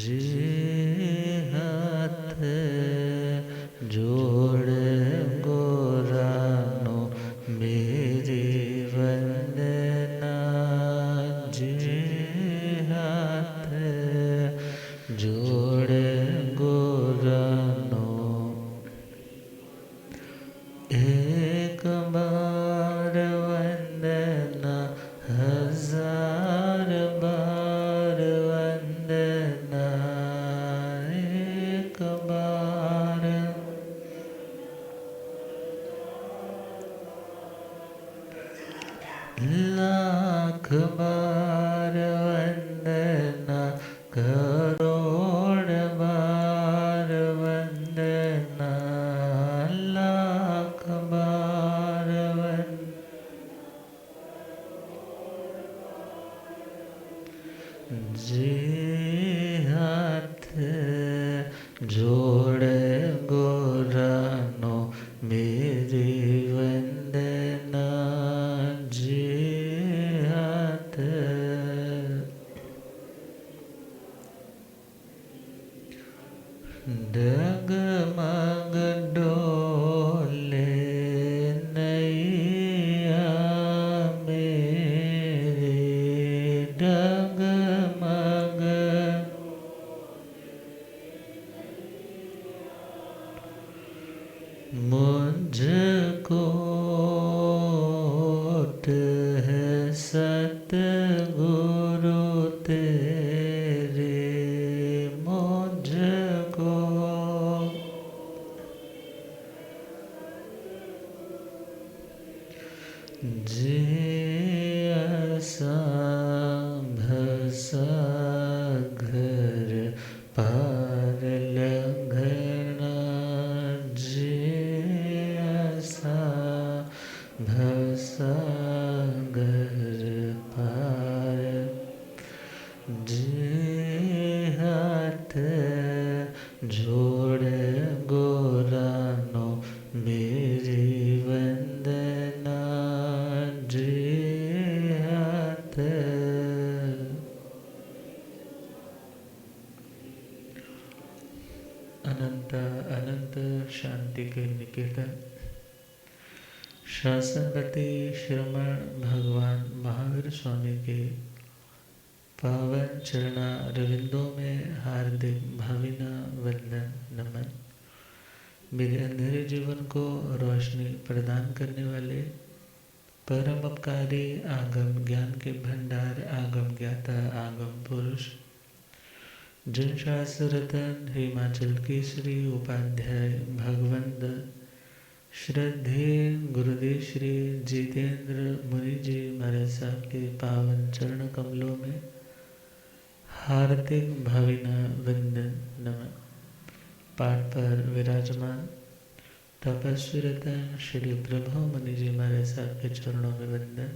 जे हाथ जोड़े गोरानो मेरी वंदना। जे हाथ जोड़े गोरानो एक बार वंदना हजार बार वंदना। एक बार लाख बार वंदना करोड़ बार वंदना। लाख बार जे हाथ जोड़े गोरानो मेरी वंदना। जे हाथ डगमग डोले नैया मेरी। डगमग मुझको है सतगुरु तेरे। मुझको जे आसा भसा घर पार लगना। जे आसा भसा घर पार। जे हाथ जोड़े गोरानो मेरी वंदना। जे हाथ अनंत अनंत शांति के निकेतन शासनपति श्रमण भगवान महावीर स्वामी के पावन चरणा रविंदों में हार्दिक भावना वंदन नमन। मेरे अंधेरे जीवन को रोशनी प्रदान करने वाले परम उपकारी आगम ज्ञान के भंडार आगम ज्ञाता आगम पुरुष जन शास्त्र रतन हिमाचल केसरी उपाध्याय भगवंत श्रद्धे गुरुदेव श्री जितेंद्र मुनि जी महाराज साहब के पावन चरण कमलों में हार्दिक भावना वंदन नमन। पाठ पर विराजमान तपस्वी रतन श्री प्रभु मुनि जी महाराज साहब के चरणों में वंदन।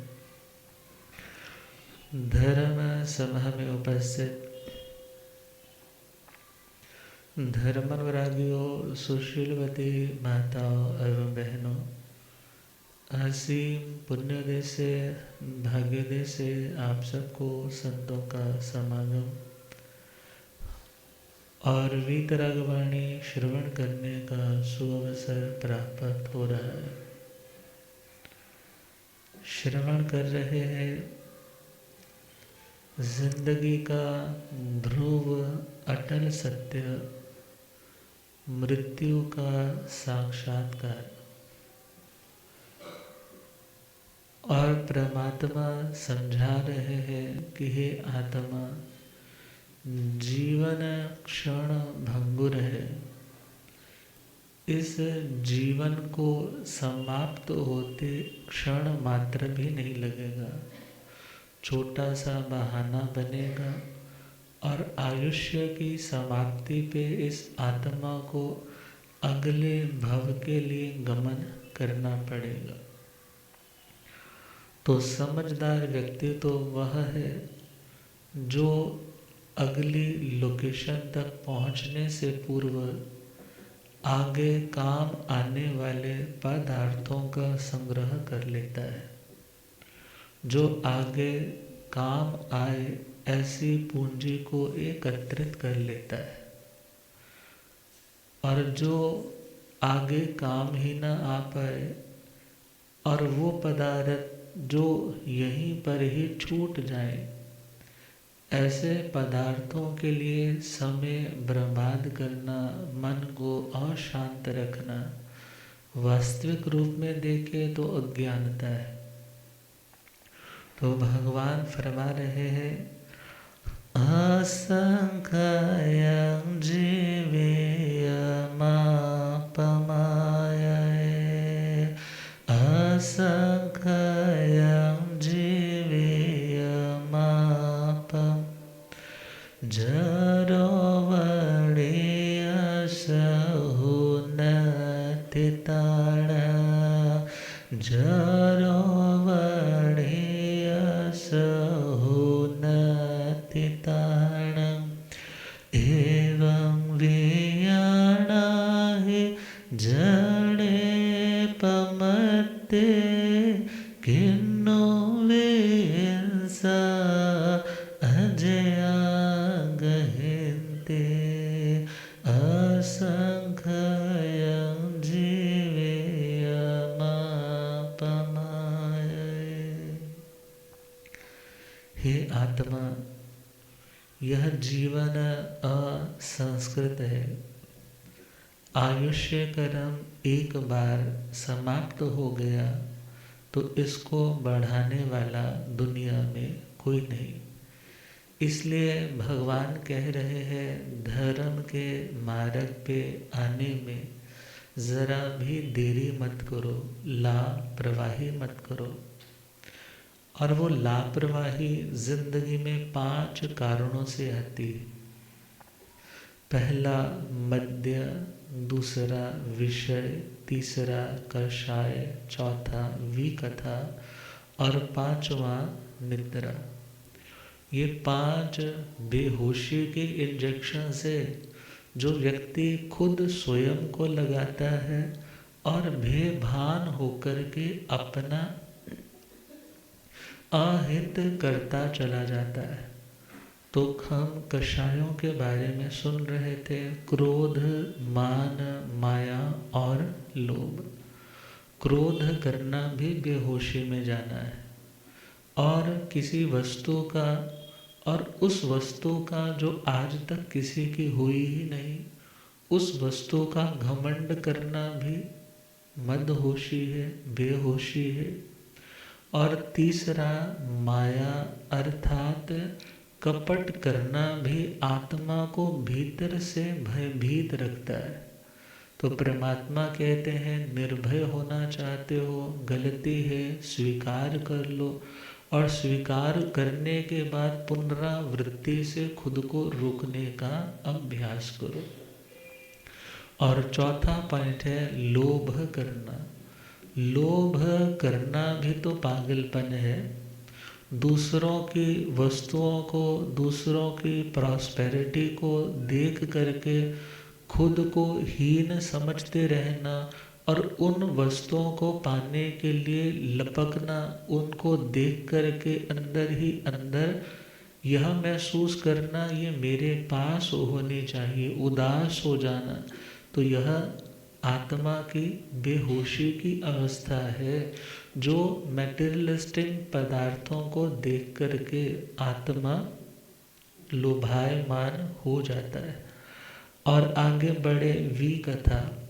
धर्म सभा में उपस्थित धर्मानुरागियों, सुशीलवती माताओं एवं बहनों, असीम पुण्योदय से भाग्योदय से आप सबको संतों का समागम और वीतरागवाणी श्रवण करने का सुअवसर प्राप्त हो रहा है। श्रवण कर रहे हैं जिंदगी का ध्रुव अटल सत्य, मृत्यु का साक्षात्कार। और परमात्मा समझा रहे हैं कि हे आत्मा, जीवन क्षण भंगुर है। इस जीवन को समाप्त होते क्षण मात्र भी नहीं लगेगा। छोटा सा बहाना बनेगा और आयुष्य की समाप्ति पे इस आत्मा को अगले भव के लिए गमन करना पड़ेगा। तो समझदार व्यक्ति तो वह है जो अगली लोकेशन तक पहुंचने से पूर्व आगे काम आने वाले पदार्थों का संग्रह कर लेता है। जो आगे काम आए ऐसी पूंजी को एकत्रित कर लेता है, और जो आगे काम ही न आ पाए और वो पदार्थ जो यहीं पर ही छूट जाए, ऐसे पदार्थों के लिए समय बर्बाद करना, मन को अशांत रखना, वास्तविक रूप में देखे तो अज्ञानता है। तो भगवान फरमा रहे हैं, असंख्यं जीवेयमापमायये, असंख्यं जीवेयमापम्, जरो वणेयसहुनतिताण, जरो वणेयसहुनतिताण, एवं वियाणा हि जडेपमत्ते, किन्नो वेंसा अजया गहिन्ते, असंख्यं जीवेयमापमायये। हे आत्मा, यह जीवन असंस्कृत है। आयुष्य कर्म एक बार समाप्त हो गया तो इसको बढ़ाने वाला दुनिया में कोई नहीं। इसलिए भगवान कह रहे हैं, धर्म के मार्ग पे आने में ज़रा भी देरी मत करो, लापरवाही मत करो। और वो लापरवाही जिंदगी में 5 कारणों से आती है। पहला मद्य, दूसरा विषय, तीसरा कषाय, चौथा विकथा और 5वां निद्रा। ये 5 बेहोशी के इंजेक्शन से जो व्यक्ति खुद स्वयं को लगाता है और बेभान होकर के अपना अहित करता चला जाता है। तो हम कषायों के बारे में सुन रहे थे, क्रोध, मान, माया और लोभ। क्रोध करना भी बेहोशी में जाना है, और किसी वस्तु का, और उस वस्तु का जो आज तक किसी की हुई ही नहीं, उस वस्तु का घमंड करना भी मदहोशी है, बेहोशी है। और तीसरा माया अर्थात कपट करना भी आत्मा को भीतर से भयभीत रखता है। तो परमात्मा कहते हैं, निर्भय होना चाहते हो, गलती है, स्वीकार कर लो, और स्वीकार करने के बाद पुनरावृत्ति से खुद को रोकने का अभ्यास करो। और चौथा पॉइंट है लोभ करना। लोभ करना भी तो पागलपन है। दूसरों की वस्तुओं को, दूसरों की प्रॉस्पेरिटी को देख करके खुद को हीन समझते रहना, और उन वस्तुओं को पाने के लिए लपकना, उनको देख करके अंदर ही अंदर यह महसूस करना ये मेरे पास होनी चाहिए, उदास हो जाना। तो यह आत्मा की बेहोशी की अवस्था है, जो मैटेरियलिस्टिक पदार्थों को देख करके आत्मा लोभायमान हो जाता है। और आगे बढ़े विकथा।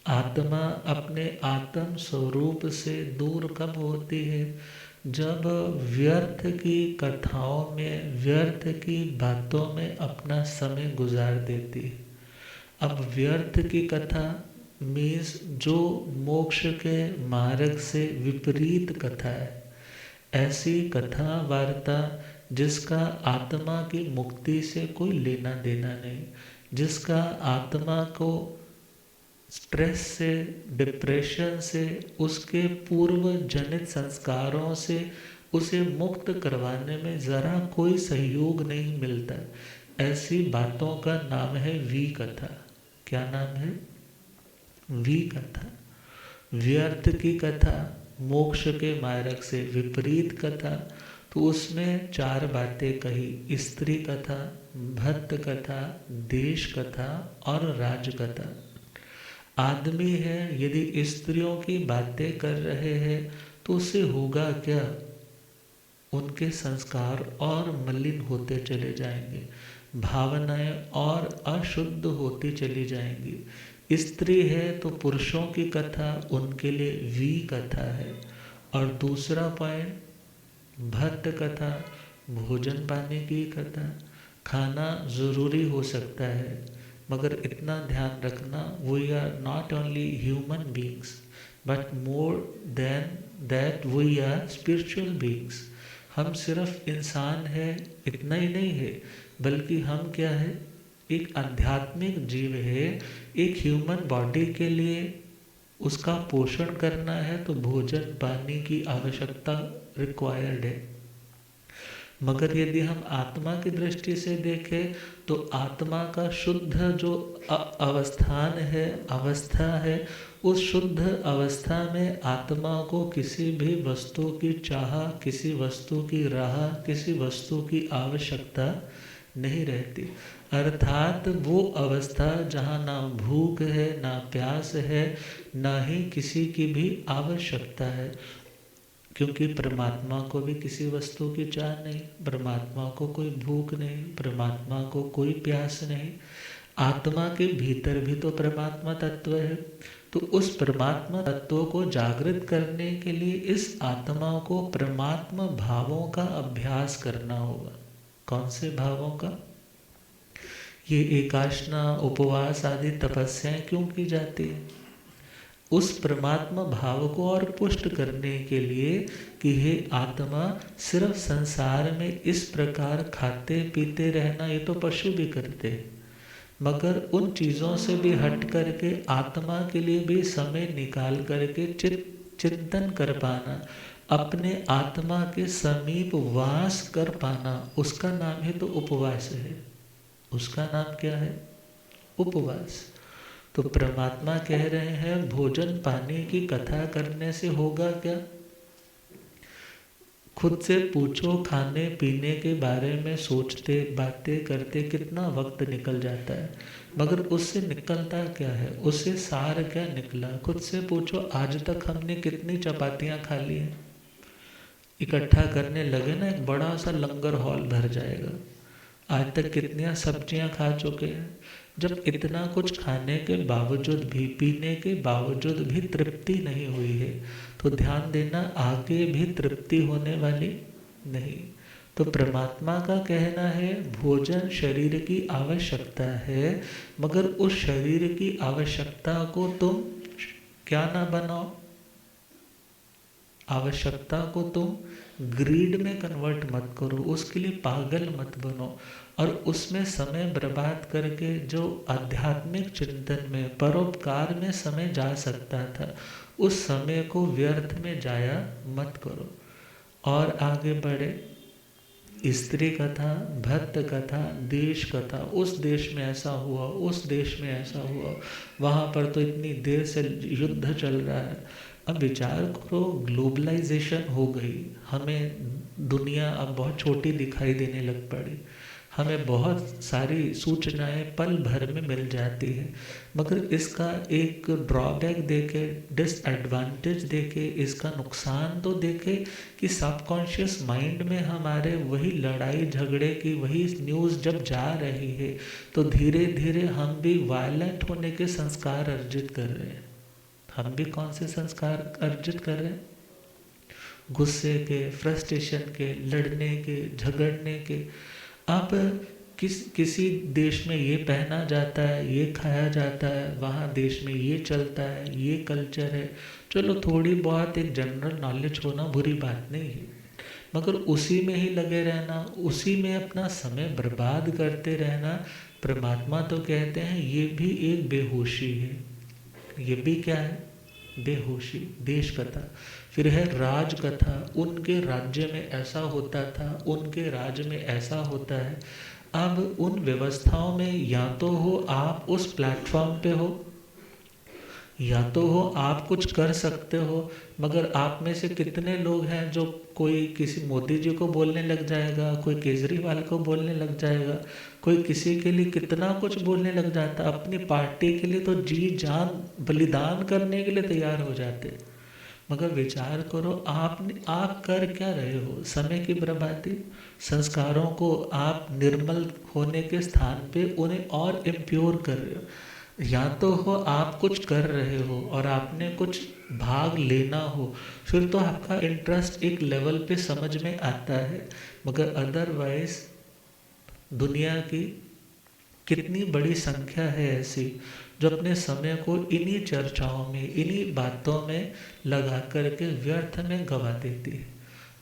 आत्मा अपने आत्म स्वरूप से दूर कब होती है? जब व्यर्थ की कथाओं में, व्यर्थ की बातों में अपना समय गुजार देती है। अब व्यर्थ की कथा मीन्स जो मोक्ष के मार्ग से विपरीत कथा है, ऐसी कथा वार्ता जिसका आत्मा की मुक्ति से कोई लेना देना नहीं, जिसका आत्मा को स्ट्रेस से, डिप्रेशन से, उसके पूर्व जनित संस्कारों से उसे मुक्त करवाने में ज़रा कोई सहयोग नहीं मिलता, ऐसी बातों का नाम है विकथा। क्या नाम है? विकथा। व्यर्थ की कथा, मोक्ष के मार्ग से विपरीत कथा। तो उसमें 4 बातें कही, स्त्री कथा, भक्त कथा, देश कथा और राज कथा। आदमी है, यदि स्त्रियों की बातें कर रहे हैं तो उससे होगा क्या? उनके संस्कार और मलिन होते चले जाएंगे, भावनाएं और अशुद्ध होती चली जाएंगी। स्त्री है तो पुरुषों की कथा उनके लिए वी कथा है। और दूसरा पॉइंट, भक्त कथा, भोजन पानी की कथा। खाना ज़रूरी हो सकता है, मगर इतना ध्यान रखना, we are not only human beings but more than that we are spiritual beings. हम सिर्फ इंसान है इतना ही नहीं है, बल्कि हम क्या है, एक आध्यात्मिक जीव है। एक ह्यूमन बॉडी के लिए उसका पोषण करना है तो भोजन पानी की आवश्यकता रिक्वायर्ड है। मगर यदि हम आत्मा की दृष्टि से देखें तो आत्मा का शुद्ध जो अवस्था है, उस शुद्ध अवस्था में आत्मा को किसी भी वस्तु की चाह, किसी वस्तु की राह, किसी वस्तु की आवश्यकता नहीं रहती। अर्थात वो अवस्था जहाँ ना भूख है, ना प्यास है, ना ही किसी की भी आवश्यकता है, क्योंकि परमात्मा को भी किसी वस्तु की चाह नहीं, परमात्मा को कोई भूख नहीं, परमात्मा को कोई प्यास नहीं। आत्मा के भीतर भी तो परमात्मा तत्व है। तो उस परमात्मा तत्व को जागृत करने के लिए इस आत्मा को परमात्मा भावों का अभ्यास करना होगा। कौन से भावों का? ये एकाशना, उपवास आदि तपस्याएं क्यों की जाती है? उस परमात्मा भाव को और पुष्ट करने के लिए कि हे आत्मा, सिर्फ संसार में इस प्रकार खाते पीते रहना ये तो पशु भी करते हैं, मगर उन चीज़ों से भी हट करके आत्मा के लिए भी समय निकाल करके चिंतन कर पाना, अपने आत्मा के समीप वास कर पाना, उसका नाम ही तो उपवास है। उसका नाम क्या है? उपवास। तो परमात्मा कह रहे हैं भोजन पानी की कथा करने से होगा क्या? खुद से पूछो, खाने पीने के बारे में सोचते बातें करते कितना वक्त निकल जाता है, मगर उससे निकलता क्या है? उससे सार क्या निकला? खुद से पूछो, आज तक हमने कितनी चपातियाँ खा ली हैं? इकट्ठा करने लगे ना, एक बड़ा सा लंगर हॉल भर जाएगा। आज तक कितनी सब्जियां खा चुके हैं? जब इतना कुछ खाने के बावजूद भी, पीने के बावजूद भी तृप्ति नहीं हुई है, तो ध्यान देना आगे भी तृप्ति होने वाली नहीं। तो परमात्मा का कहना है भोजन शरीर की आवश्यकता है, मगर उस शरीर की आवश्यकता को तुम क्या ना बनाओ, आवश्यकता को तुम ग्रीड में कन्वर्ट मत करो, उसके लिए पागल मत बनो, और उसमें समय बर्बाद करके जो आध्यात्मिक चिंतन में, परोपकार में समय जा सकता था, उस समय को व्यर्थ में जाया मत करो। और आगे बढ़े, स्त्री कथा, भक्त कथा, देश कथा। उस देश में ऐसा हुआ, उस देश में ऐसा हुआ, वहाँ पर तो इतनी देर से युद्ध चल रहा है। अब विचार करो, ग्लोबलाइजेशन हो गई, हमें दुनिया अब बहुत छोटी दिखाई देने लग पड़ी, हमें बहुत सारी सूचनाएं पल भर में मिल जाती है, मगर इसका एक ड्रॉबैक देखे, डिसएडवांटेज देखे, इसका नुकसान तो देखे कि सबकॉन्शियस माइंड में हमारे वही लड़ाई झगड़े की वही न्यूज़ जब जा रही है, तो धीरे धीरे हम भी वायलेंट होने के संस्कार अर्जित कर रहे हैं। हम भी कौन से संस्कार अर्जित कर रहे हैं? गुस्से के, फ्रस्ट्रेशन के, लड़ने के, झगड़ने के। अब किसी देश में ये पहना जाता है, ये खाया जाता है, वहाँ देश में ये चलता है, ये कल्चर है। चलो थोड़ी बहुत एक जनरल नॉलेज होना बुरी बात नहीं है, मगर उसी में ही लगे रहना, उसी में अपना समय बर्बाद करते रहना, परमात्मा तो कहते हैं ये भी एक बेहोशी है। ये भी क्या है? बेहोशी। देश कथा। फिर है राज कथा, उनके राज्य में ऐसा होता था, उनके राज्य में ऐसा होता है। अब उन व्यवस्थाओं में या तो हो आप उस प्लेटफॉर्म पे हो, या तो हो आप कुछ कर सकते हो, मगर आप में से कितने लोग हैं जो कोई किसी मोदी जी को बोलने लग जाएगा, कोई केजरीवाल को बोलने लग जाएगा, कोई किसी के लिए कितना कुछ बोलने लग जाता, अपनी पार्टी के लिए तो जी जान बलिदान करने के लिए तैयार हो जाते। मगर विचार करो, आप कर क्या रहे हो? समय की बर्बादी। संस्कारों को आप निर्मल होने के स्थान पे उन्हें और इम्प्योर कर रहे हो। या तो हो आप कुछ कर रहे हो और आपने कुछ भाग लेना हो, फिर तो आपका इंटरेस्ट एक लेवल पे समझ में आता है। मगर अदरवाइज दुनिया की कितनी बड़ी संख्या है ऐसी जो अपने समय को इन्हीं चर्चाओं में, इन्हीं बातों में लगा करके व्यर्थ में गवा देती है।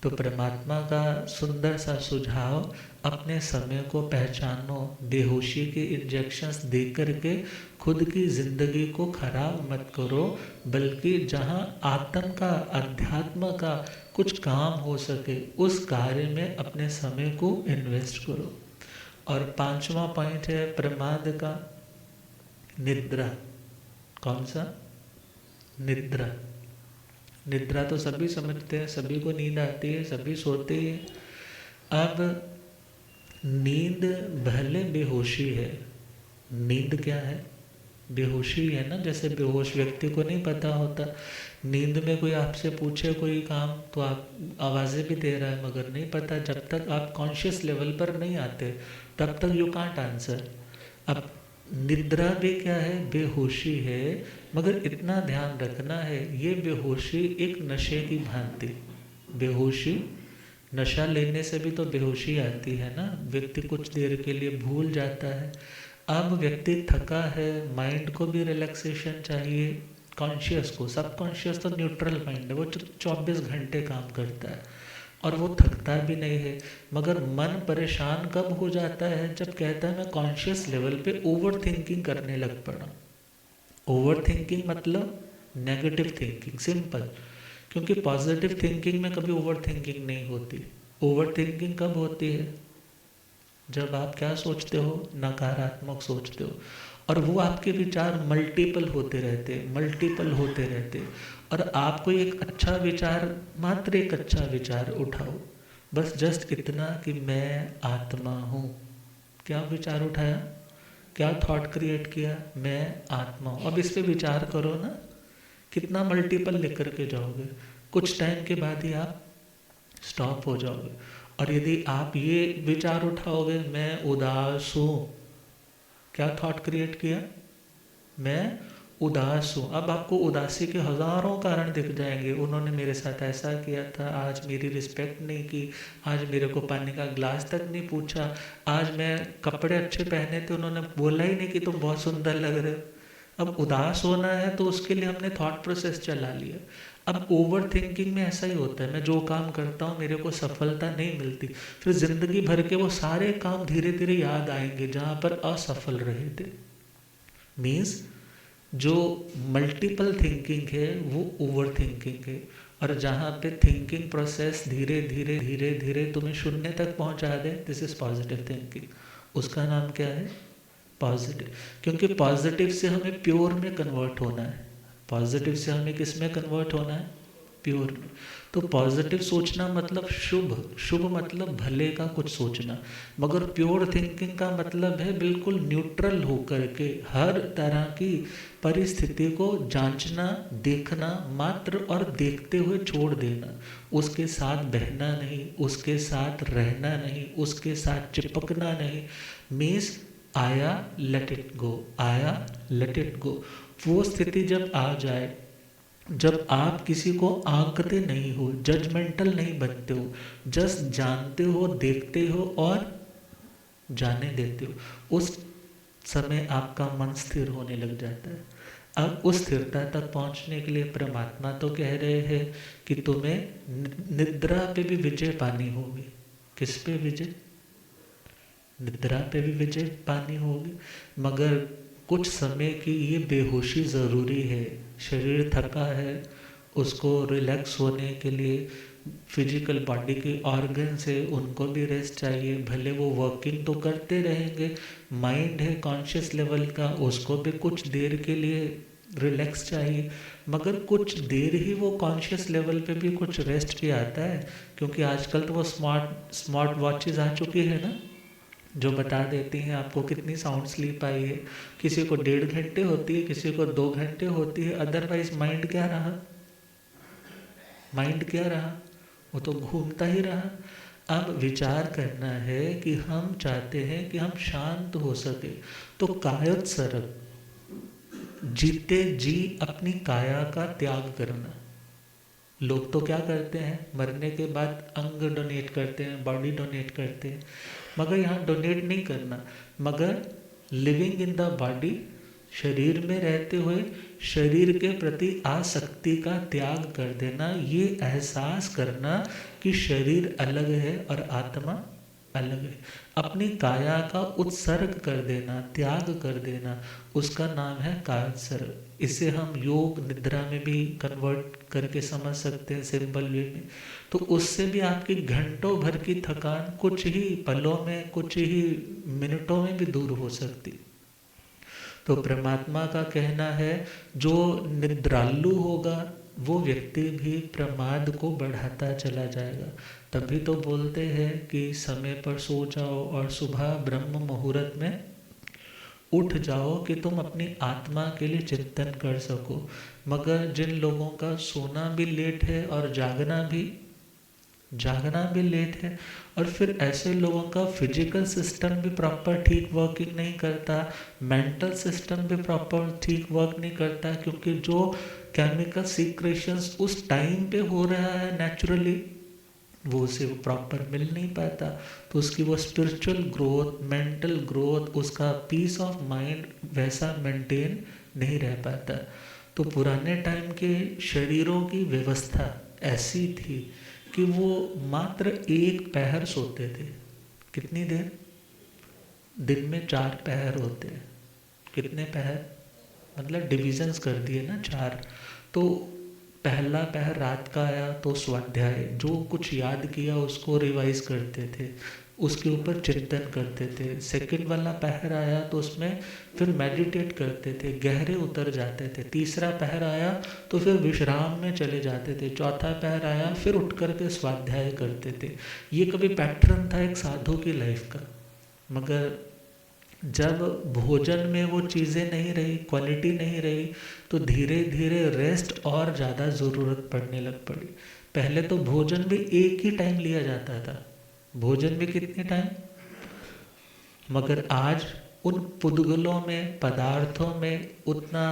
तो परमात्मा का सुंदर सा सुझाव, अपने समय को पहचानो, बेहोशी के इंजेक्शंस दे करके खुद की जिंदगी को खराब मत करो, बल्कि जहाँ आत्म का, अध्यात्म का कुछ काम हो सके उस कार्य में अपने समय को इन्वेस्ट करो। और पांचवा पॉइंट है प्रमाद का, निद्रा। कौन सा? निद्रा। निद्रा तो सभी समझते हैं, सभी को नींद आती है, सभी सोते हैं। अब नींद भले बेहोशी है। नींद क्या है? बेहोशी है ना। जैसे बेहोश व्यक्ति को नहीं पता होता, नींद में कोई आपसे पूछे कोई काम तो आप आवाज़ें भी दे रहा है मगर नहीं पता। जब तक आप कॉन्शियस लेवल पर नहीं आते तब तक यू कांट आंसर। अब निद्रा भी क्या है? बेहोशी है। मगर इतना ध्यान रखना है, ये बेहोशी एक नशे की भांति। बेहोशी, नशा लेने से भी तो बेहोशी आती है ना, व्यक्ति कुछ देर के लिए भूल जाता है। अब व्यक्ति थका है, माइंड को भी रिलैक्सेशन चाहिए, कॉन्शियस को। सब कॉन्शियस तो न्यूट्रल माइंड है, वो 24 घंटे काम करता है और वो थकता भी नहीं है। मगर मन परेशान कब हो जाता है? जब कहता है मैं कॉन्शियस लेवल पे ओवर थिंकिंग करने लग पड़ा। ओवर थिंकिंग मतलब नेगेटिव थिंकिंग, सिंपल। क्योंकि पॉजिटिव थिंकिंग में कभी ओवर थिंकिंग नहीं होती। ओवर थिंकिंग कब होती है? जब आप क्या सोचते हो? नकारात्मक सोचते हो, और वो आपके विचार मल्टीपल होते रहते, मल्टीपल होते रहते। और आपको एक अच्छा विचार, मात्र एक अच्छा विचार उठाओ, बस जस्ट इतना कि मैं आत्मा हूँ। क्या विचार उठाया? क्या थॉट क्रिएट किया? मैं आत्मा हूँ। अब इस पे विचार करो ना, कितना मल्टीपल लेकर के जाओगे। कुछ टाइम के बाद ही आप स्टॉप हो जाओगे। और यदि आप ये विचार उठाओगे, मैं उदास हूँ, क्या थॉट क्रिएट किया? मैं उदास हूँ। अब आपको उदासी के हज़ारों कारण दिख जाएंगे। उन्होंने मेरे साथ ऐसा किया था, आज मेरी रिस्पेक्ट नहीं की, आज मेरे को पानी का ग्लास तक नहीं पूछा, आज मैं कपड़े अच्छे पहने थे, उन्होंने बोला ही नहीं कि तुम बहुत सुंदर लग रहे हो। अब उदास होना है तो उसके लिए हमने थॉट प्रोसेस चला लिया। अब ओवर थिंकिंग में ऐसा ही होता है, मैं जो काम करता हूँ मेरे को सफलता नहीं मिलती, फिर जिंदगी भर के वो सारे काम धीरे धीरे याद आएंगे जहाँ पर असफल रहे थे। मीन्स जो मल्टीपल थिंकिंग है वो ओवर थिंकिंग है। और जहाँ पे थिंकिंग प्रोसेस धीरे धीरे धीरे धीरे तुम्हें शून्य तक पहुँचा दे, दिस इज पॉजिटिव थिंकिंग। उसका नाम क्या है? पॉजिटिव। क्योंकि पॉजिटिव से हमें प्योर में कन्वर्ट होना है। पॉजिटिव से हमें किस में कन्वर्ट होना है? प्योर में। तो पॉजिटिव सोचना मतलब शुभ, शुभ मतलब भले का कुछ सोचना। मगर प्योर थिंकिंग का मतलब है बिल्कुल न्यूट्रल होकर के हर तरह की परिस्थिति को जांचना, देखना मात्र, और देखते हुए छोड़ देना। उसके साथ बहना नहीं, उसके साथ रहना नहीं, उसके साथ चिपकना नहीं। मीन्स आया लेट इट गो, आया लेट इट गो। वो स्थिति जब आ जाए, जब आप किसी को आंकते नहीं हो, जजमेंटल नहीं बनते हो, जस्ट जानते हो, देखते हो और जाने देते हो, उस समय आपका मन स्थिर होने लग जाता है। अब उस स्थिरता तक पहुंचने के लिए परमात्मा तो कह रहे हैं कि तुम्हें निद्रा पे भी विजय पानी होगी। किस पे विजय? निद्रा पे भी विजय पानी होगी। मगर कुछ समय की ये बेहोशी ज़रूरी है। शरीर थका है, उसको रिलैक्स होने के लिए फिजिकल बॉडी के ऑर्गन से उनको भी रेस्ट चाहिए। भले वो वर्किंग तो करते रहेंगे, माइंड है कॉन्शियस लेवल का, उसको भी कुछ देर के लिए रिलैक्स चाहिए, मगर कुछ देर ही वो कॉन्शियस लेवल पे भी कुछ रेस्ट भी आता है, क्योंकि आजकल तो वो स्मार्ट स्मार्ट वॉचेस आ चुकी है ना, जो बता देती हैं आपको कितनी साउंड स्लीप आई है। किसी को 1.5 घंटे होती है, किसी को 2 घंटे होती है, अदरवाइज माइंड क्या रहा, माइंड क्या रहा, वो तो घूमता ही रहा। अब विचार करना है कि हम चाहते हैं कि हम शांत हो सके, तो कायोत्सर्ग, जीते जी अपनी काया का त्याग करना। लोग तो क्या करते हैं, मरने के बाद अंग डोनेट करते हैं, बॉडी डोनेट करते हैं, मगर यहाँ डोनेट नहीं करना, मगर लिविंग इन द बॉडी, शरीर में रहते हुए शरीर के प्रति आसक्ति का त्याग कर देना, ये एहसास करना कि शरीर अलग है और आत्मा अलग है। अपनी काया का उत्सर्ग कर देना, त्याग कर देना, उसका नाम है कायोत्सर्ग। इसे हम योग निद्रा में भी कन्वर्ट करके समझ सकते हैं सिंपल वे में। तो उससे भी आपकी घंटों भर की थकान कुछ ही पलों में, कुछ ही मिनटों में भी दूर हो सकती। तो परमात्मा का कहना है जो निद्रालु होगा वो व्यक्ति भी प्रमाद को बढ़ाता चला जाएगा। तभी तो बोलते हैं कि समय पर सो जाओ और सुबह ब्रह्म मुहूर्त में उठ जाओ कि तुम अपनी आत्मा के लिए चिंतन कर सको। मगर जिन लोगों का सोना भी लेट है और जागना भी लेट है, और फिर ऐसे लोगों का फिजिकल सिस्टम भी प्रॉपर ठीक वर्किंग नहीं करता, मेंटल सिस्टम भी प्रॉपर ठीक वर्क नहीं करता, क्योंकि जो केमिकल सीक्रेशंस उस टाइम पे हो रहा है नेचुरली, वो उसे प्रॉपर मिल नहीं पाता, तो उसकी वो स्पिरिचुअल ग्रोथ, मेंटल ग्रोथ, उसका पीस ऑफ माइंड वैसा मेंटेन नहीं रह पाता। तो पुराने टाइम के शरीरों की व्यवस्था ऐसी थी कि वो मात्र 1 पहर सोते थे। कितनी देर? दिन में 4 पहर होते हैं। कितने पहर? मतलब डिविजन्स कर दिए ना 4। तो पहला पहर रात का आया तो स्वाध्याय, जो कुछ याद किया उसको रिवाइज करते थे, उसके ऊपर चिंतन करते थे। सेकंड वाला पहर आया तो उसमें फिर मेडिटेट करते थे, गहरे उतर जाते थे। तीसरा पहर आया तो फिर विश्राम में चले जाते थे। चौथा पहर आया फिर उठ करके स्वाध्याय करते थे। ये कभी पैटर्न था एक साधु की लाइफ का। मगर जब भोजन में वो चीज़ें नहीं रही, क्वालिटी नहीं रही, तो धीरे धीरे रेस्ट और ज़्यादा ज़रूरत पड़ने लग पड़ी। पहले तो भोजन भी एक ही टाइम लिया जाता था, भोजन भी कितने टाइम, मगर आज उन पुद्गलों में, पदार्थों में उतना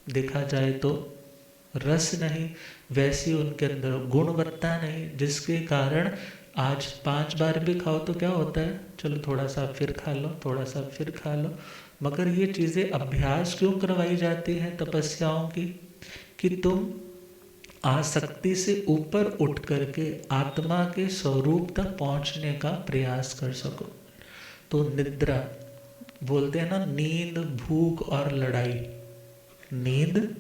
देखा जाए तो रस नहीं, वैसी उनके अंदर गुणवत्ता नहीं, जिसके कारण आज 5 बार भी खाओ तो क्या होता है, चलो थोड़ा सा फिर खा लो, थोड़ा सा फिर खा लो। मगर ये चीज़ें अभ्यास क्यों करवाई जाती हैं तपस्याओं की, कि तुम आसक्ति से ऊपर उठ करके आत्मा के स्वरूप तक पहुंचने का प्रयास कर सको। तो निद्रा बोलते हैं ना, नींद, भूख और लड़ाई। नींद,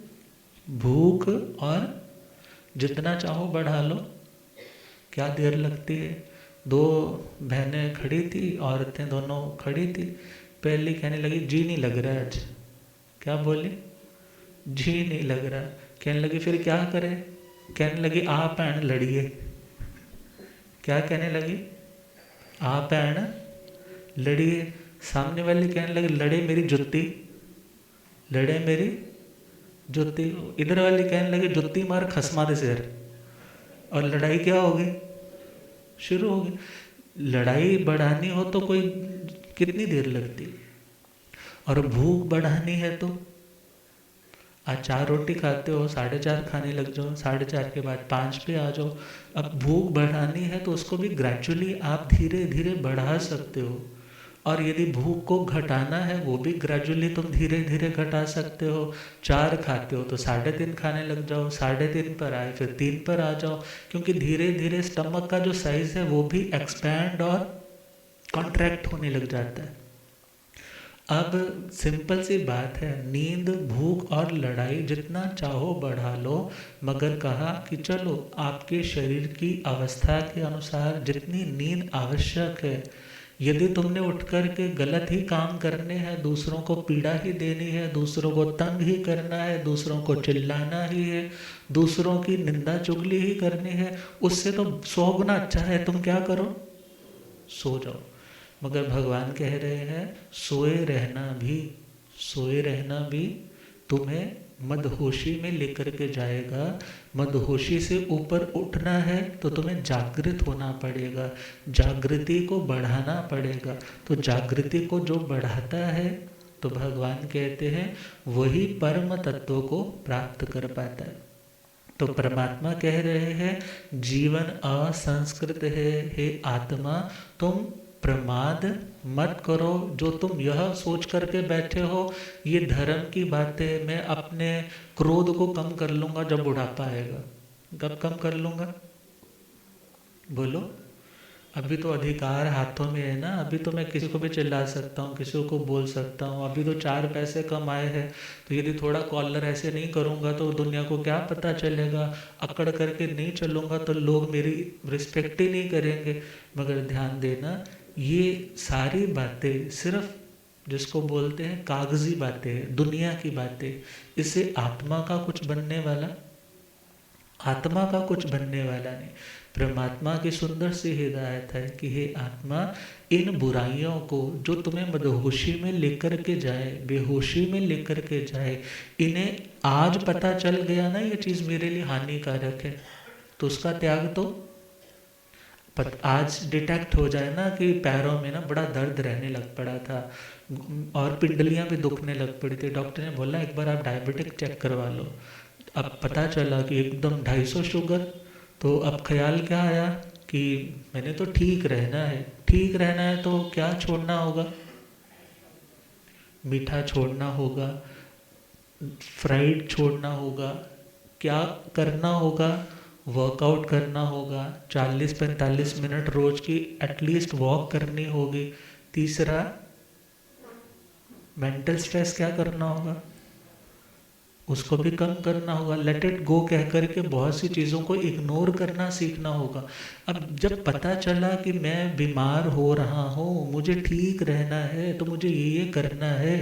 भूख और जितना चाहो बढ़ा लो, क्या देर लगती है। 2 बहनें खड़ी थी, औरतें दोनों खड़ी थी। पहली कहने लगी जी नहीं लग रहा है आज। क्या बोली? जी नहीं लग रहा। कहने लगी फिर क्या करें? कहने लगी आ भैन लड़िए। क्या कहने लगी? आ भैन लड़िए। सामने वाली कहने लगी लड़े मेरी जुत्ती, लड़े मेरी जुत्ती। इधर वाली कहने लगी जुत्ती मार खसमा दे सिर। और लड़ाई क्या होगी? शुरू होगी। लड़ाई बढ़ानी हो तो कोई कितनी देर लगती, और भूख बढ़ानी है तो आज 4 रोटी खाते हो, 4:30 खाने लग जाओ, 4:30 के बाद 5 पे आ जाओ। अब भूख बढ़ानी है तो उसको भी ग्रेजुअली आप धीरे धीरे बढ़ा सकते हो, और यदि भूख को घटाना है वो भी ग्रेजुअली तुम धीरे धीरे घटा सकते हो। 4 खाते हो तो 3.5 खाने लग जाओ, 3.5 पर आए फिर 3 पर आ जाओ, क्योंकि धीरे धीरे स्टमक का जो साइज है वो भी एक्सपैंड और कॉन्ट्रैक्ट होने लग जाता है। अब सिंपल सी बात है, नींद, भूख और लड़ाई जितना चाहो बढ़ा लो, मगर कहा कि चलो आपके शरीर की अवस्था के अनुसार जितनी नींद आवश्यक है, यदि तुमने उठ कर के गलत ही काम करने हैं, दूसरों को पीड़ा ही देनी है, दूसरों को तंग ही करना है, दूसरों को चिल्लाना ही है, दूसरों की निंदा चुगली ही करनी है, उससे तो 100 गुना अच्छा है तुम क्या करो, सो जाओ। मगर भगवान कह रहे हैं सोए रहना भी तुम्हें मदहोशी में लेकर के जाएगा। मदहोशी से ऊपर उठना है तो तुम्हें जागृत होना पड़ेगा, जागृति को बढ़ाना पड़ेगा। तो जागृति को जो बढ़ाता है तो भगवान कहते हैं वही परम तत्व को प्राप्त कर पाता है। तो परमात्मा कह रहे हैं जीवन असंस्कृत है, हे आत्मा तुम प्रमाद मत करो। जो तुम यह सोच करके बैठे हो ये धर्म की बातें, मैं अपने क्रोध को कम कर लूंगा जब बुढ़ापा आएगा। कब कम कर लूंगा बोलो? अभी तो अधिकार हाथों में है ना, अभी तो मैं किसी को भी चिल्ला सकता हूँ, किसी को बोल सकता हूँ। अभी तो 4 पैसे कम आए हैं, तो यदि थोड़ा कॉलर ऐसे नहीं करूँगा तो दुनिया को क्या पता चलेगा। अकड़ करके नहीं चलूँगा तो लोग मेरी रिस्पेक्ट ही नहीं करेंगे। मगर ध्यान देना ये सारी बातें सिर्फ जिसको बोलते हैं कागजी बातें हैं, दुनिया की बातें। इससे आत्मा का कुछ बनने वाला नहीं। परमात्मा की सुंदर सी हिदायत है कि हे आत्मा इन बुराइयों को जो तुम्हें मदहोशी में लेकर के जाए, बेहोशी में लेकर के जाए, इन्हें आज पता चल गया ना ये चीज़ मेरे लिए हानिकारक है, तो उसका त्याग तो आज डिटेक्ट हो जाए ना कि पैरों में ना बड़ा दर्द रहने लग पड़ा था और पिंडलियां भी दुखने लग पड़ी थी। डॉक्टर ने बोला एक बार आप डायबिटिक चेक करवा लो। अब पता चला कि एकदम 250 शुगर। तो अब ख्याल क्या आया कि मैंने तो ठीक रहना है तो क्या छोड़ना होगा? मीठा छोड़ना होगा, फ्राइड छोड़ना होगा, क्या करना होगा? वर्कआउट करना होगा, 40-45 मिनट रोज की एटलीस्ट वॉक करनी होगी। तीसरा मेंटल स्ट्रेस क्या करना होगा? उसको भी कम करना होगा। लेट इट गो कह करके बहुत सी चीज़ों को इग्नोर करना सीखना होगा। अब जब पता चला कि मैं बीमार हो रहा हूँ, मुझे ठीक रहना है, तो मुझे ये करना है।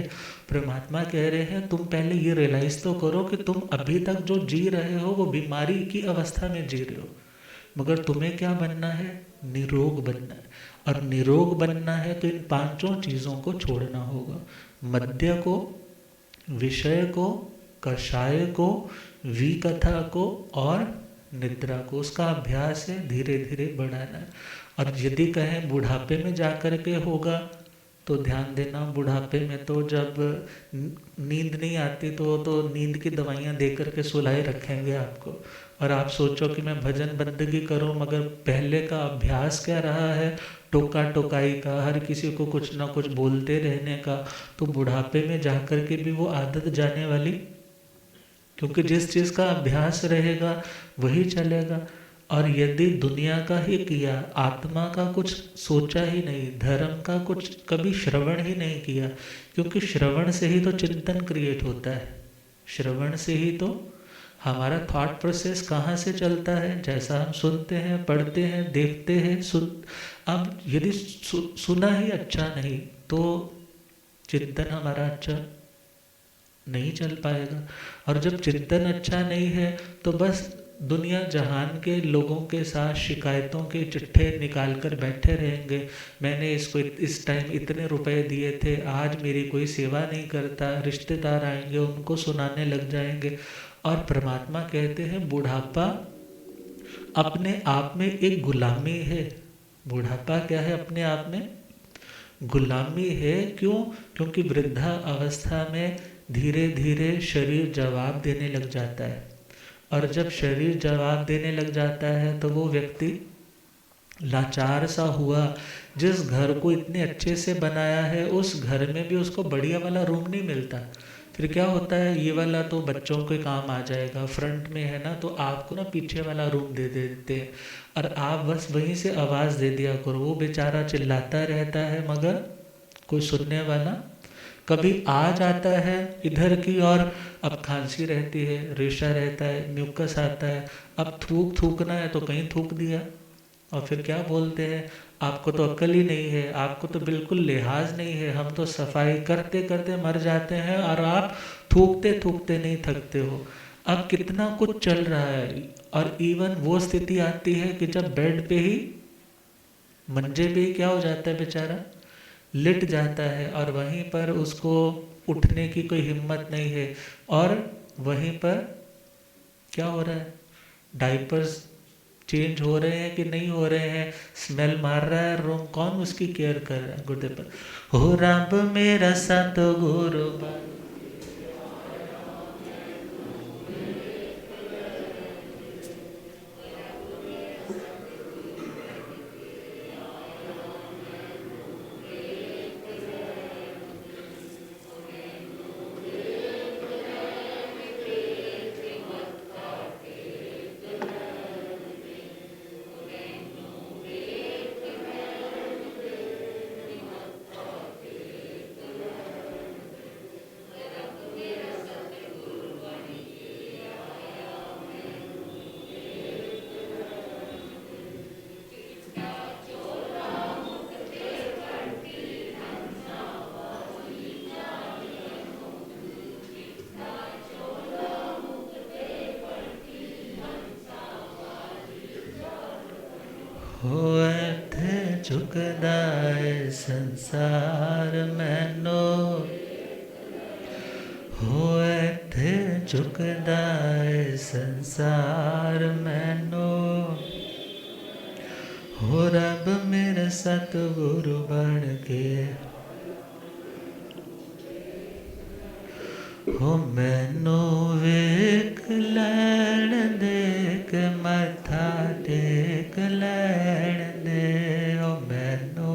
परमात्मा कह रहे हैं तुम पहले ये रियलाइज़ तो करो कि तुम अभी तक जो जी रहे हो वो बीमारी की अवस्था में जी रहे हो। मगर तुम्हें क्या बनना है? निरोग बनना है। और निरोग बनना है तो इन 5 चीज़ों को छोड़ना होगा। मद्य को, विषय को, कषाय को, विकथा को और निद्रा को। उसका अभ्यास है धीरे धीरे बढ़ाना। और यदि कहें बुढ़ापे में जाकर के होगा तो ध्यान देना, बुढ़ापे में तो जब नींद नहीं आती तो नींद की दवाइयाँ दे करके सुलाए रखेंगे आपको। और आप सोचो कि मैं भजन बंदगी करूं, मगर पहले का अभ्यास क्या रहा है? टोका टोकाई का, हर किसी को कुछ ना कुछ बोलते रहने का। तो बुढ़ापे में जाकर के भी वो आदत जाने वाली, क्योंकि जिस चीज़ का अभ्यास रहेगा वही चलेगा। और यदि दुनिया का ही किया, आत्मा का कुछ सोचा ही नहीं, धर्म का कुछ कभी श्रवण ही नहीं किया, क्योंकि श्रवण से ही तो चिंतन क्रिएट होता है। श्रवण से ही तो हमारा थॉट प्रोसेस कहाँ से चलता है? जैसा हम सुनते हैं, पढ़ते हैं, देखते हैं। अब यदि सुना ही अच्छा नहीं तो चिंतन हमारा अच्छा नहीं चल पाएगा। और जब चिंतन अच्छा नहीं है तो बस दुनिया जहान के लोगों के साथ शिकायतों के चिट्ठे निकाल कर बैठे रहेंगे। मैंने इसको इस टाइम इतने रुपए दिए थे, आज मेरी कोई सेवा नहीं करता। रिश्तेदार आएंगे, उनको सुनाने लग जाएंगे। और परमात्मा कहते हैं बुढ़ापा अपने आप में एक गुलामी है। बुढ़ापा क्या है? अपने आप में गुलामी है। क्यों? क्योंकि वृद्धा अवस्था में धीरे धीरे शरीर जवाब देने लग जाता है। और जब शरीर जवाब देने लग जाता है तो वो व्यक्ति लाचार सा हुआ। जिस घर को इतने अच्छे से बनाया है उस घर में भी उसको बढ़िया वाला रूम नहीं मिलता। फिर क्या होता है? ये वाला तो बच्चों के काम आ जाएगा, फ्रंट में है ना, तो आपको ना पीछे वाला रूम दे देते हैं और आप बस वहीं से आवाज़ दे दिया करो। वो बेचारा चिल्लाता रहता है मगर कोई सुनने वाला। कभी आ जाता है इधर की और अब खांसी रहती है, रेशा रहता है, म्यूकस आता है, अब थूकना है तो कहीं थूक दिया। और फिर क्या बोलते हैं? आपको तो अक्ल ही नहीं है, आपको तो बिल्कुल लिहाज नहीं है, हम तो सफाई करते करते मर जाते हैं और आप थूकते थूकते नहीं थकते हो। अब कितना कुछ चल रहा है। और इवन वो स्थिति आती है कि जब बेड पे ही, मंजे पे ही क्या हो जाता है बेचारा, लिट जाता है और वहीं पर उसको उठने की कोई हिम्मत नहीं है। और वहीं पर क्या हो रहा है, डाइपर्स चेंज हो रहे हैं कि नहीं हो रहे हैं, स्मेल मार रहा है रूम, कौन उसकी केयर कर रहा है गुर्दे पर। हो रब मेरा सत गुरु होए थे झुकदाए संसार मैनो, होए थे झुकदाए संसार मैनो, हो रब मेरे सतगुरु बन के, हो मैनू वेख लैण दे के मथा टेक लैण दे, हो मैनू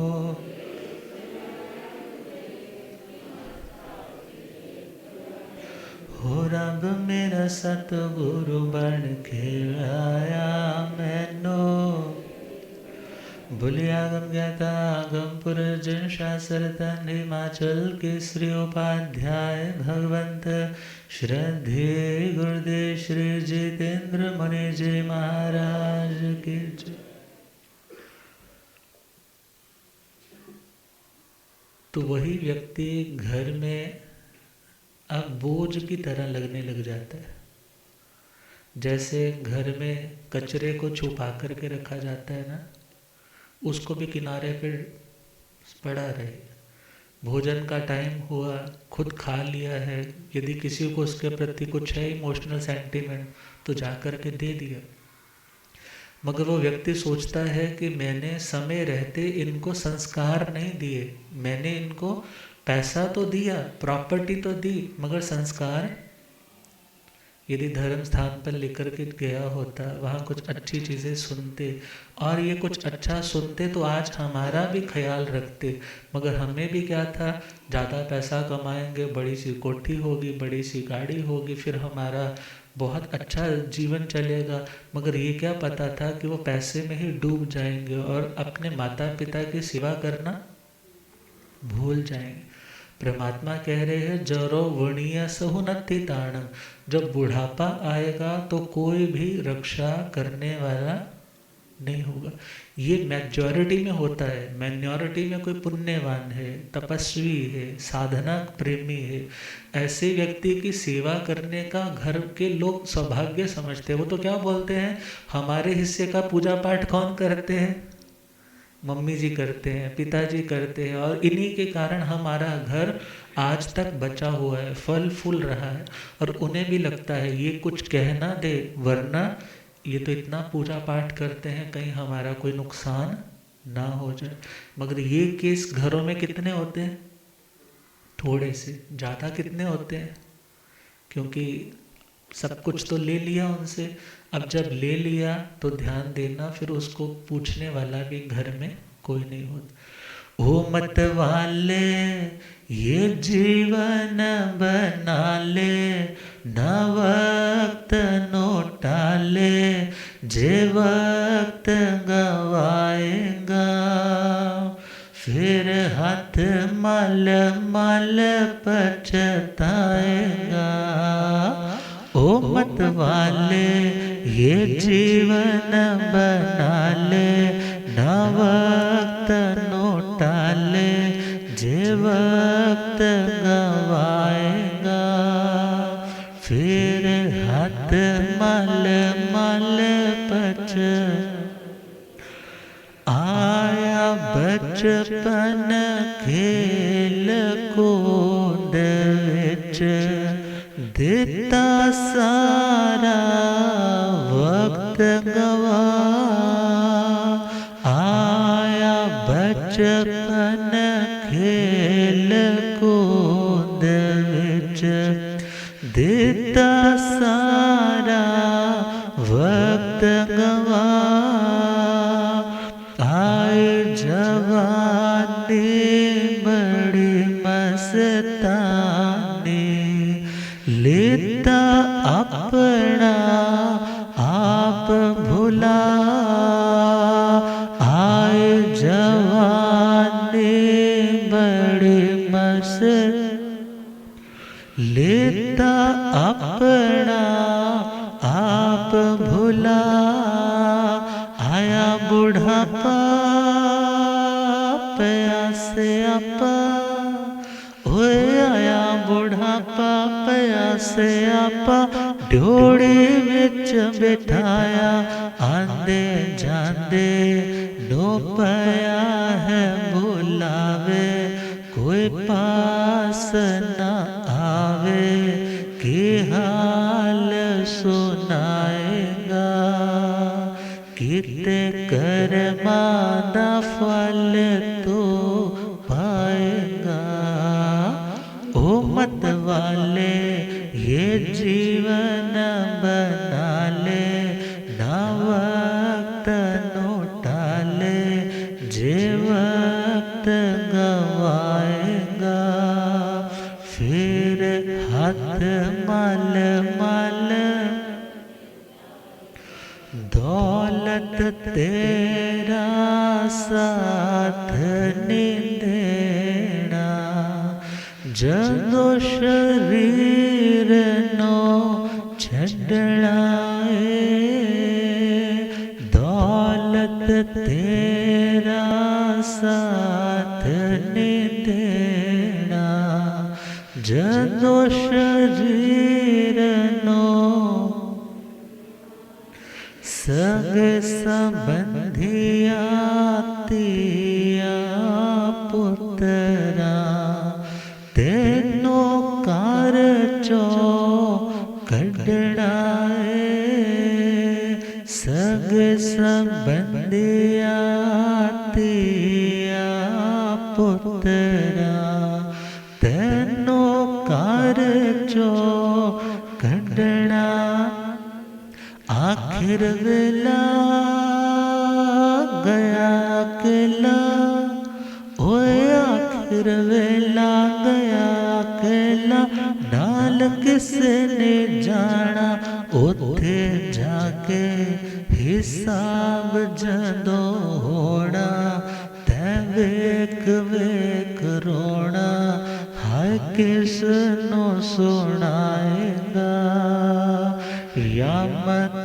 हो रब मेरा सतगुरु बन के आया मैनू, भूलिया गम ज्ञाता गम पुरजन शास्त्र तन हिमाचल केसरी उपाध्याय भगवंत श्रद्धे गुरुदेव श्री जितेंद्र मुनि जी महाराज की जय। तो वही व्यक्ति घर में अब बोझ की तरह लगने लग जाता है। जैसे घर में कचरे को छुपा करके रखा जाता है ना, उसको भी किनारे पे पड़ा रहे। भोजन का टाइम हुआ, खुद खा लिया है, यदि किसी को उसके प्रति कुछ है इमोशनल सेंटीमेंट तो जा कर के दे दिया। मगर वो व्यक्ति सोचता है कि मैंने समय रहते इनको संस्कार नहीं दिए, मैंने इनको पैसा तो दिया, प्रॉपर्टी तो दी, मगर संस्कार यदि धर्म स्थान पर लेकर के गया होता, वहाँ कुछ अच्छी चीज़ें सुनते और ये कुछ अच्छा सुनते तो आज हमारा भी ख्याल रखते। मगर हमें भी क्या था, ज़्यादा पैसा कमाएंगे, बड़ी सी कोठी होगी, बड़ी सी गाड़ी होगी, फिर हमारा बहुत अच्छा जीवन चलेगा। मगर ये क्या पता था कि वो पैसे में ही डूब जाएंगे और अपने माता पिता की सेवा करना भूल जाएंगे। परमात्मा कह रहे हैं जरो वणीय सहु नत्थी ताणम, जब बुढ़ापा आएगा तो कोई भी रक्षा करने वाला नहीं होगा। ये मेजॉरिटी में होता है, माइनॉरिटी में कोई पुण्यवान है, तपस्वी है, साधना प्रेमी है, ऐसे व्यक्ति की सेवा करने का घर के लोग सौभाग्य समझते हैं। वो तो क्या बोलते हैं, हमारे हिस्से का पूजा पाठ कौन करते हैं, मम्मी जी करते हैं, पिताजी करते हैं, और इन्हीं के कारण हमारा घर आज तक बचा हुआ है, फल फूल रहा है। और उन्हें भी लगता है ये कुछ कहना दे, वरना ये तो इतना पूजा पाठ करते हैं कहीं हमारा कोई नुकसान ना हो जाए। मगर ये केस घरों में कितने होते हैं, थोड़े से। ज़्यादा कितने होते हैं, क्योंकि सब कुछ तो ले लिया उनसे। अब जब ले लिया तो ध्यान देना, फिर उसको पूछने वाला भी घर में कोई नहीं होता। ओ मत वाले ये जीवन बना ले, न वक्त नो टाले, जे वक्त गवाएगा फिर हाथ मल मल पछताएगा। ओ मत वाले ये जीवन बना ले, न वक्त मल मल पच आया बचपन खेल कूद विच दिता सारा वक्त गवा आया बचपन खेल कूद विच दिता सारा वक्त गवा आए जवानी बड़ी मस्तानी लेता अपना आप भुला आए जवानी बड़ी मस्त लेता अपना आप भुला आया बुढ़ापा प्यासे आपा ओए आया बुढ़ापा प्यासे आपा ढोड़ी विच बिठाया आंदे जांदे नो पाया है बुलावे कोई पास न आवे कि हाल सुनाएगा किते कर्मा दा फल तो पाएगा ओ मत वाले ये जीवन बना ले ना वक्त नो टाले जे वक्त गवाएगा फिर हाथ मल मल दौलत तेरा साथ नहीं देना जदों शरीर नो छड़ना दौलत तेरा साथ नहीं देना जदों शरीर नो संग संबंधिया तिया पुत्रा तेनो कार चो कढ़ना संग संबंधिया तिया पुत्रा तेनो कार चो कढ़ना आखिर वेला गया अकेला ओए आखिर वेला गया अकेला नाल किसे ने जाना उथे जाके हिसाब जदो होना तै वेख वेख रोना हाय किस नो सुनाएगा या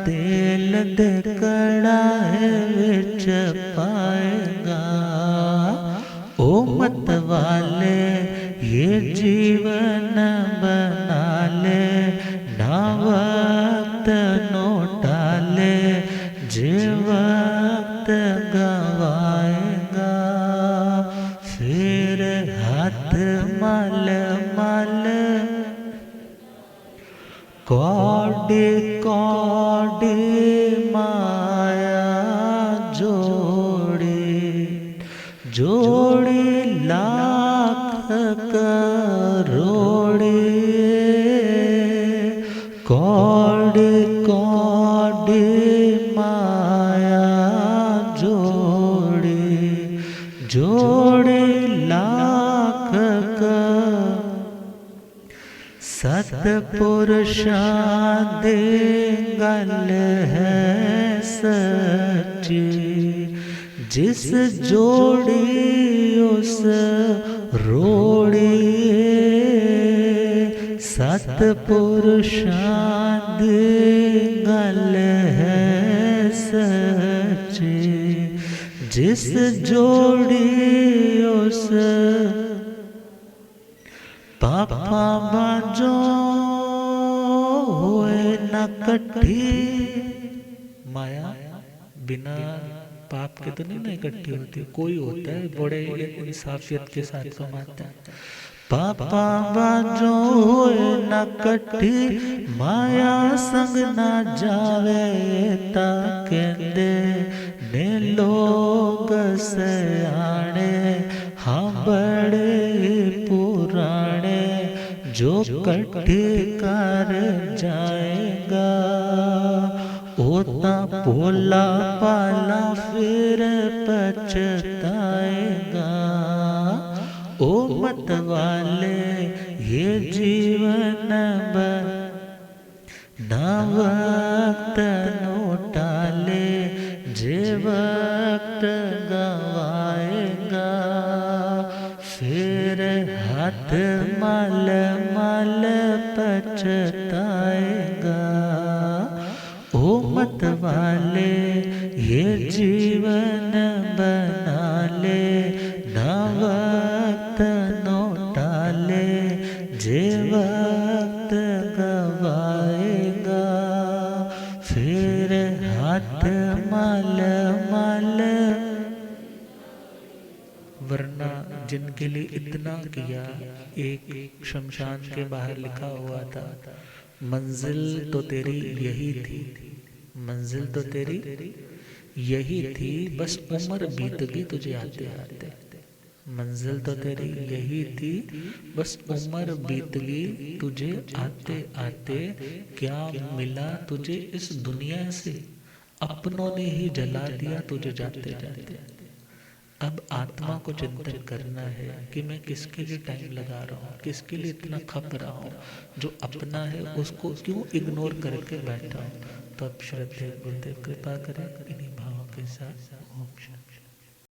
तेल दे कड़ाहे विच पाएगा ओ मत वाले ये जीवन बना ले ना वक्त नो टाले जे वक्त गवाएगा फिर हाथ मल मल कौड़ी कौड़ी माया जोड़ी जोड़ी लाख करोड़ी कौड़ी कौड़ी माया जोड़ी जोड़ी लाख सतपुरुषां दी गल है सच्ची जिस जोड़ी उस रोड़ी सतपुरुषां दी गल है सच्ची जिस जोड़ी उस पापा बाजो हुए न कट्ठी, माया बिना पाप के तो नहीं ना इकट्ठी होती, कोई होता है बड़े इंसाफियत के साथ कमाता है। पापा बाजो न कट्ठी, माया संग ना जावे, ताकेंदे ने लोग सयाने, हाँ बड़े पुराने, जो कट्ठी कर जाएगा, ओता भोला पाला फिर पछताएगा। ओ मत वाले ये जीवन ना वक्त नो टाले, जे वक्त गवाएगा, फिर हाथ मल मल पछताएगा। ओ मत वाले ये जीवन बना ले, ना वक्त नो टाले, जे वक्त गवाएगा, फिर हाथ मल मल। वरना जिनके लिए इतना किया, एक शमशान के बाहर लिखा हुआ था, मंजिल तो तेरी यही थी, मंजिल तो तेरी यही थी, बस उम्र बीत गई तुझे आते आते। मंजिल तो तेरी यही थी, बस उम्र बीत गई तुझे आते आते। क्या मिला तुझे इस दुनिया से, अपनों ने ही जला दिया तुझे जाते जाते। अब आत्मा को चिंतन करना है कि मैं किसके लिए टाइम लगा रहा हूँ, किसके लिए इतना खप रहा हूँ, जो अपना है उसको क्यों इग्नोर करके बैठा हूँ। तो अब श्रद्धेय गुरुदेव कृपा करें इन्हीं भावों के साथ। ओम शांति।